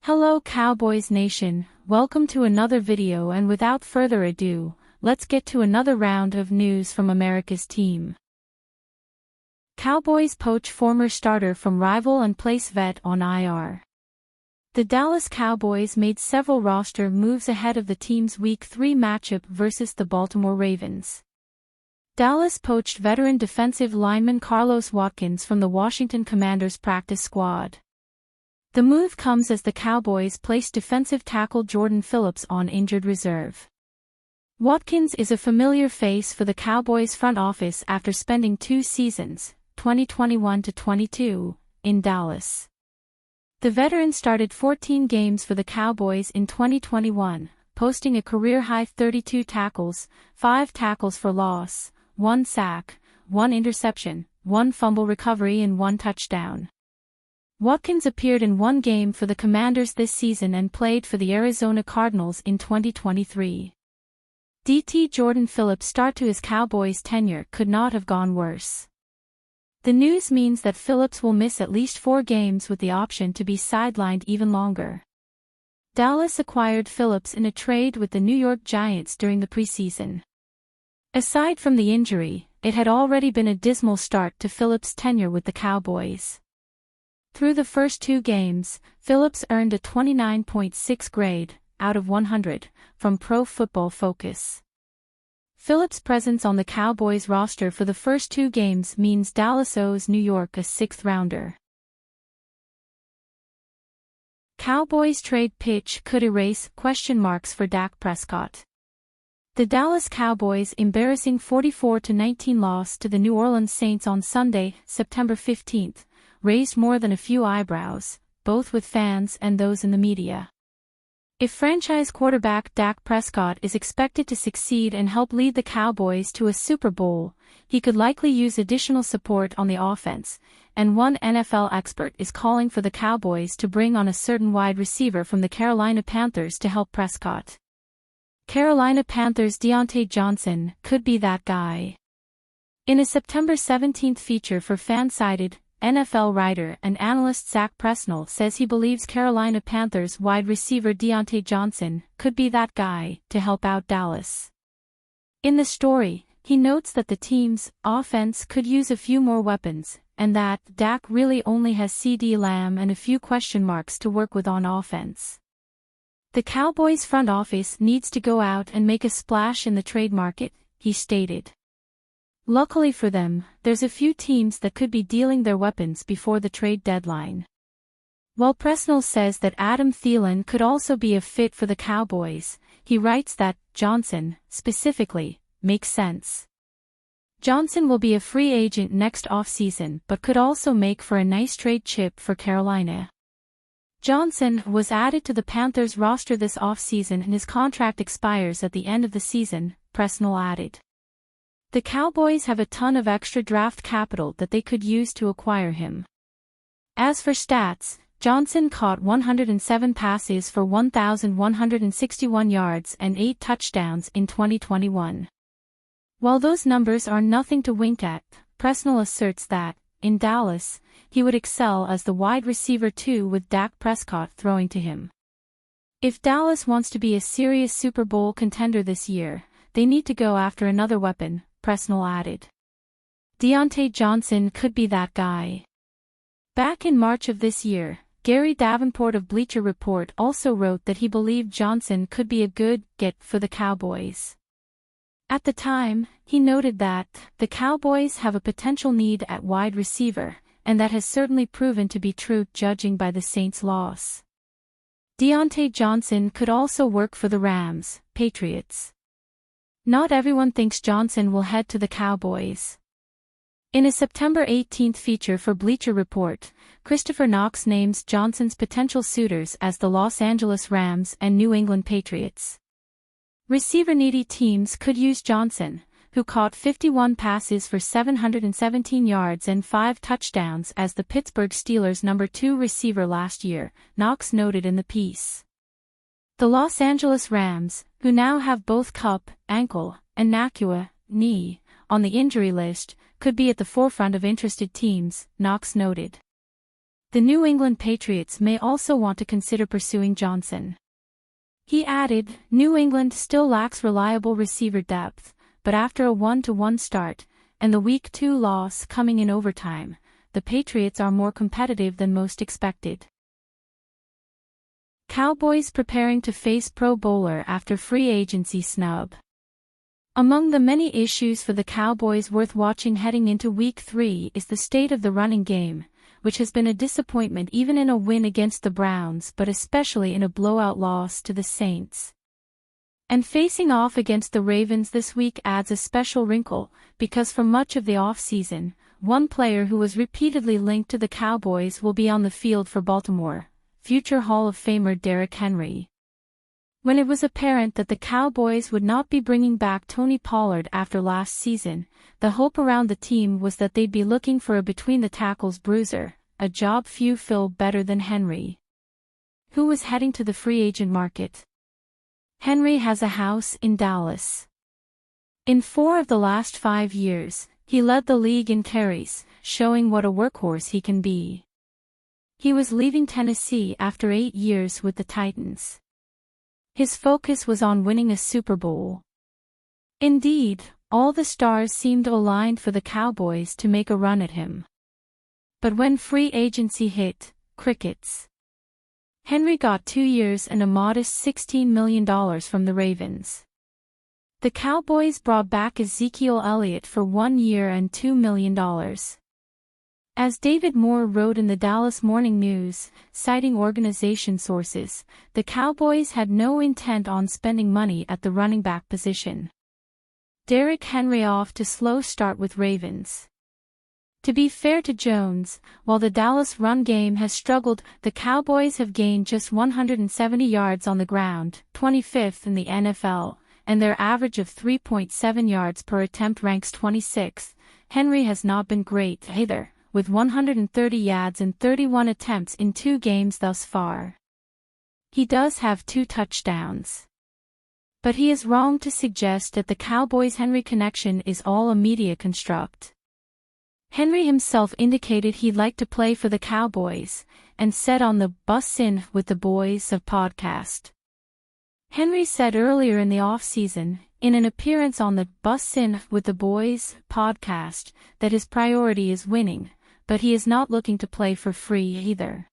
Hello Cowboys Nation, welcome to another video, and without further ado, let's get to another round of news from America's team. Cowboys poach former starter from rival and place vet on IR. The Dallas Cowboys made several roster moves ahead of the team's Week 3 matchup versus the Baltimore Ravens. Dallas poached veteran defensive lineman Carlos Watkins from the Washington Commanders practice squad. The move comes as the Cowboys placed defensive tackle Jordan Phillips on injured reserve. Watkins is a familiar face for the Cowboys front office after spending 2 seasons, 2021-22, in Dallas. The veteran started 14 games for the Cowboys in 2021, posting a career-high 32 tackles, 5 tackles for loss, 1 sack, 1 interception, 1 fumble recovery and 1 touchdown. Watkins appeared in 1 game for the Commanders this season and played for the Arizona Cardinals in 2023. DT Jordan Phillips' start to his Cowboys tenure could not have gone worse. The news means that Phillips will miss at least 4 games with the option to be sidelined even longer. Dallas acquired Phillips in a trade with the New York Giants during the preseason. Aside from the injury, it had already been a dismal start to Phillips' tenure with the Cowboys. Through the first 2 games, Phillips earned a 29.6 grade, out of 100, from Pro Football Focus. Phillips' presence on the Cowboys roster for the first 2 games means Dallas owes New York a 6th-rounder. Cowboys trade pitch could erase question marks for Dak Prescott. The Dallas Cowboys' embarrassing 44-19 loss to the New Orleans Saints on Sunday, September 15, raised more than a few eyebrows, both with fans and those in the media. If franchise quarterback Dak Prescott is expected to succeed and help lead the Cowboys to a Super Bowl, he could likely use additional support on the offense, and one NFL expert is calling for the Cowboys to bring on a certain wide receiver from the Carolina Panthers to help Prescott. Carolina Panthers' Deontay Johnson could be that guy. In a September 17 feature for Fansided, NFL writer and analyst Zach Presnell says he believes Carolina Panthers wide receiver Deontay Johnson could be that guy to help out Dallas. In the story, he notes that the team's offense could use a few more weapons, and that Dak really only has CeeDee Lamb and a few question marks to work with on offense. The Cowboys front office needs to go out and make a splash in the trade market, he stated. Luckily for them, there's a few teams that could be dealing their weapons before the trade deadline. While Presnell says that Adam Thielen could also be a fit for the Cowboys, he writes that Johnson, specifically, makes sense. Johnson will be a free agent next offseason but could also make for a nice trade chip for Carolina. Johnson was added to the Panthers roster this offseason and his contract expires at the end of the season, Presnell added. The Cowboys have a ton of extra draft capital that they could use to acquire him. As for stats, Johnson caught 107 passes for 1,161 yards and 8 touchdowns in 2021. While those numbers are nothing to wink at, Presnell asserts that, in Dallas, he would excel as the wide receiver 2 with Dak Prescott throwing to him. If Dallas wants to be a serious Super Bowl contender this year, they need to go after another weapon, Presnell added. Deontay Johnson could be that guy. Back in March of this year, Gary Davenport of Bleacher Report also wrote that he believed Johnson could be a good get for the Cowboys. At the time, he noted that the Cowboys have a potential need at wide receiver, and that has certainly proven to be true judging by the Saints' loss. Deontay Johnson could also work for the Rams, Patriots. Not everyone thinks Johnson will head to the Cowboys. In a September 18 feature for Bleacher Report, Christopher Knox names Johnson's potential suitors as the Los Angeles Rams and New England Patriots. Receiver-needy teams could use Johnson, who caught 51 passes for 717 yards and 5 touchdowns as the Pittsburgh Steelers' number 2 receiver last year, Knox noted in the piece. The Los Angeles Rams, who now have both Cup, ankle, and Nakua, knee, on the injury list, could be at the forefront of interested teams, Knox noted. The New England Patriots may also want to consider pursuing Johnson. He added, New England still lacks reliable receiver depth, but after a 1-1 start, and the Week 2 loss coming in overtime, the Patriots are more competitive than most expected. Cowboys preparing to face Pro Bowler after free agency snub. Among the many issues for the Cowboys worth watching heading into Week 3 is the state of the running game, which has been a disappointment even in a win against the Browns but especially in a blowout loss to the Saints. And facing off against the Ravens this week adds a special wrinkle, because for much of the offseason, one player who was repeatedly linked to the Cowboys will be on the field for Baltimore, future Hall of Famer Derrick Henry. When it was apparent that the Cowboys would not be bringing back Tony Pollard after last season, the hope around the team was that they'd be looking for a between-the-tackles bruiser, a job few fill better than Henry. Who was heading to the free agent market? Henry has a house in Dallas. In 4 of the last 5 years, he led the league in carries, showing what a workhorse he can be. He was leaving Tennessee after 8 years with the Titans. His focus was on winning a Super Bowl. Indeed, all the stars seemed aligned for the Cowboys to make a run at him. But when free agency hit, crickets. Henry got 2 years and a modest $16 million from the Ravens. The Cowboys brought back Ezekiel Elliott for 1 year and $2 million. As David Moore wrote in the Dallas Morning News, citing organization sources, the Cowboys had no intent on spending money at the running back position. Derrick Henry off to slow start with Ravens. To be fair to Jones, while the Dallas run game has struggled, the Cowboys have gained just 170 yards on the ground, 25th in the NFL, and their average of 3.7 yards per attempt ranks 26th. Henry has not been great either, with 130 yards and 31 attempts in 2 games thus far. He does have 2 touchdowns. But he is wrong to suggest that the Cowboys-Henry connection is all a media construct. Henry himself indicated he'd like to play for the Cowboys, and said on the Bussin' with the Boys podcast. Henry said earlier in the offseason, in an appearance on the Bussin' with the Boys podcast, that his priority is winning, but he is not looking to play for free either.